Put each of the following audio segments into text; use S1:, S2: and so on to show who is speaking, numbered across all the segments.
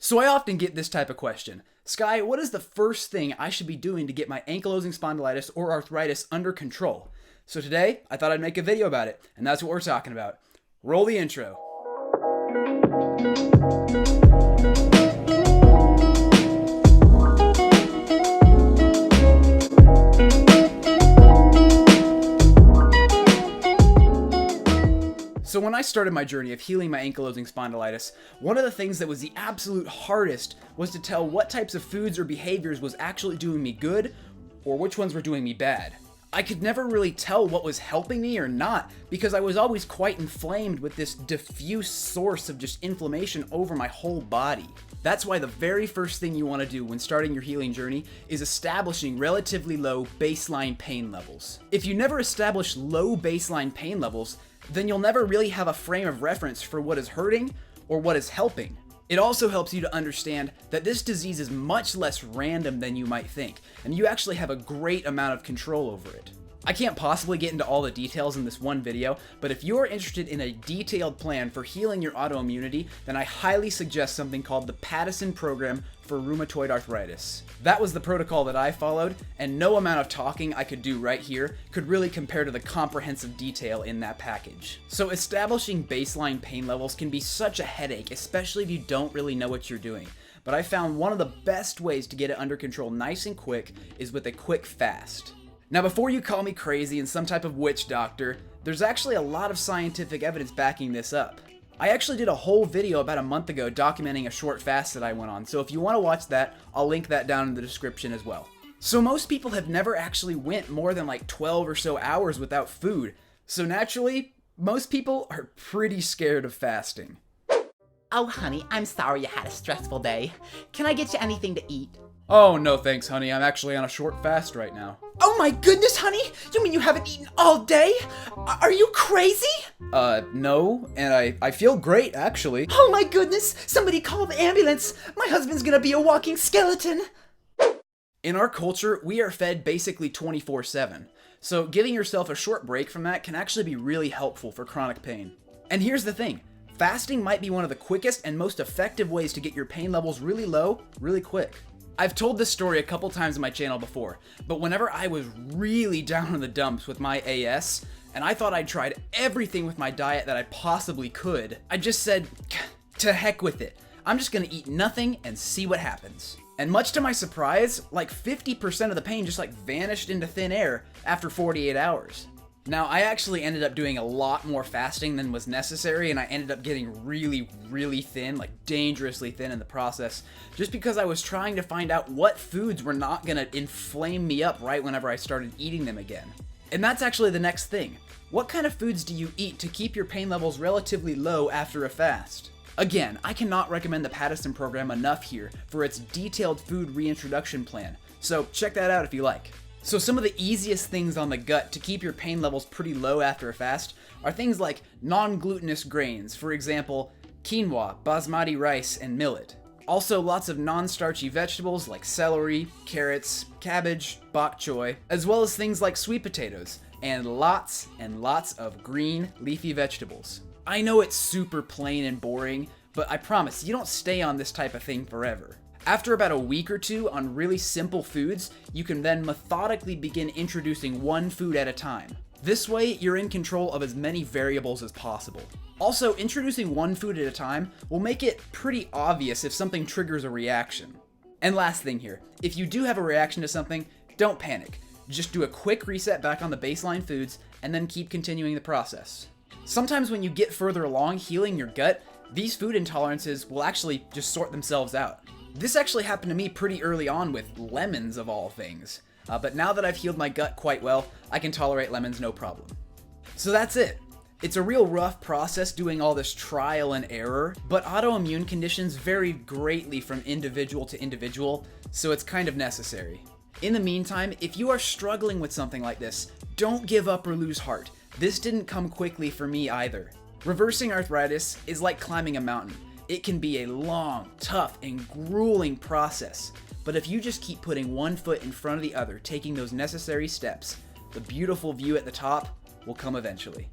S1: So I often get this type of question. Sky, what is the first thing I should be doing to get my ankylosing spondylitis or arthritis under control? So today, I thought I'd make a video about it, and that's what we're talking about. Roll the intro. So when I started my journey of healing my ankylosing spondylitis, one of the things that was the absolute hardest was to tell what types of foods or behaviors was actually doing me good or which ones were doing me bad. I could never really tell what was helping me or not because I was always quite inflamed with this diffuse source of just inflammation over my whole body. That's why the very first thing you want to do when starting your healing journey is establishing relatively low baseline pain levels. If you never establish low baseline pain levels, then you'll never really have a frame of reference for what is hurting or what is helping. It also helps you to understand that this disease is much less random than you might think, and you actually have a great amount of control over it. I can't possibly get into all the details in this one video, but if you're interested in a detailed plan for healing your autoimmunity, then I highly suggest something called the Pattison Program for Rheumatoid Arthritis. That was the protocol that I followed, and no amount of talking I could do right here could really compare to the comprehensive detail in that package. So establishing baseline pain levels can be such a headache, especially if you don't really know what you're doing. But I found one of the best ways to get it under control nice and quick is with a quick fast. Now, before you call me crazy and some type of witch doctor, there's actually a lot of scientific evidence backing this up. I actually did a whole video about a month ago documenting a short fast that I went on, so if you want to watch that, I'll link that down in the description as well. So most people have never actually went more than like 12 or so hours without food, so naturally, most people are pretty scared of fasting.
S2: Oh, honey, I'm sorry you had a stressful day. Can I get you anything to eat?
S1: Oh, no thanks, honey. I'm actually on a short fast right now.
S2: Oh my goodness, honey! You mean you haven't eaten all day? Are you crazy?
S1: No, and I feel great, actually.
S2: Oh my goodness! Somebody call the ambulance! My husband's gonna be a walking skeleton!
S1: In our culture, we are fed basically 24/7, so giving yourself a short break from that can actually be really helpful for chronic pain. And here's the thing, fasting might be one of the quickest and most effective ways to get your pain levels really low, really quick. I've told this story a couple times on my channel before, but whenever I was really down in the dumps with my AS, and I thought I'd tried everything with my diet that I possibly could, I just said, to heck with it. I'm just gonna eat nothing and see what happens. And much to my surprise, like 50% of the pain just like vanished into thin air after 48 hours. Now, I actually ended up doing a lot more fasting than was necessary, and I ended up getting really, really thin, like dangerously thin in the process, just because I was trying to find out what foods were not gonna inflame me up right whenever I started eating them again. And that's actually the next thing. What kind of foods do you eat to keep your pain levels relatively low after a fast? Again, I cannot recommend the Pattison program enough here for its detailed food reintroduction plan, so check that out if you like. So some of the easiest things on the gut to keep your pain levels pretty low after a fast are things like non-glutinous grains, for example, quinoa, basmati rice, and millet. Also lots of non-starchy vegetables like celery, carrots, cabbage, bok choy, as well as things like sweet potatoes, and lots of green leafy vegetables. I know it's super plain and boring, but I promise you don't stay on this type of thing forever. After about a week or two on really simple foods, you can then methodically begin introducing one food at a time. This way, you're in control of as many variables as possible. Also, introducing one food at a time will make it pretty obvious if something triggers a reaction. And last thing here, if you do have a reaction to something, don't panic. Just do a quick reset back on the baseline foods and then keep continuing the process. Sometimes when you get further along healing your gut, these food intolerances will actually just sort themselves out. This actually happened to me pretty early on with lemons of all things, but now that I've healed my gut quite well, I can tolerate lemons no problem. So that's it. It's a real rough process doing all this trial and error, but autoimmune conditions vary greatly from individual to individual, so it's kind of necessary. In the meantime, if you are struggling with something like this, don't give up or lose heart. This didn't come quickly for me either. Reversing arthritis is like climbing a mountain. It can be a long, tough, and grueling process, but if you just keep putting one foot in front of the other, taking those necessary steps, the beautiful view at the top will come eventually.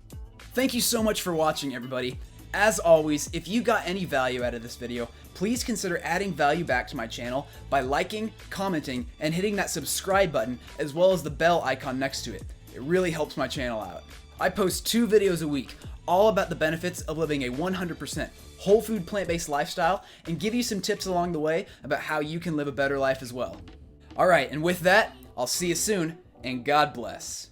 S1: Thank you so much for watching, everybody. As always, if you got any value out of this video, please consider adding value back to my channel by liking, commenting, and hitting that subscribe button as well as the bell icon next to it. It really helps my channel out. I post 2 videos a week, all about the benefits of living a 100% whole food plant-based lifestyle and give you some tips along the way about how you can live a better life as well. Alright, and with that, I'll see you soon, and God bless.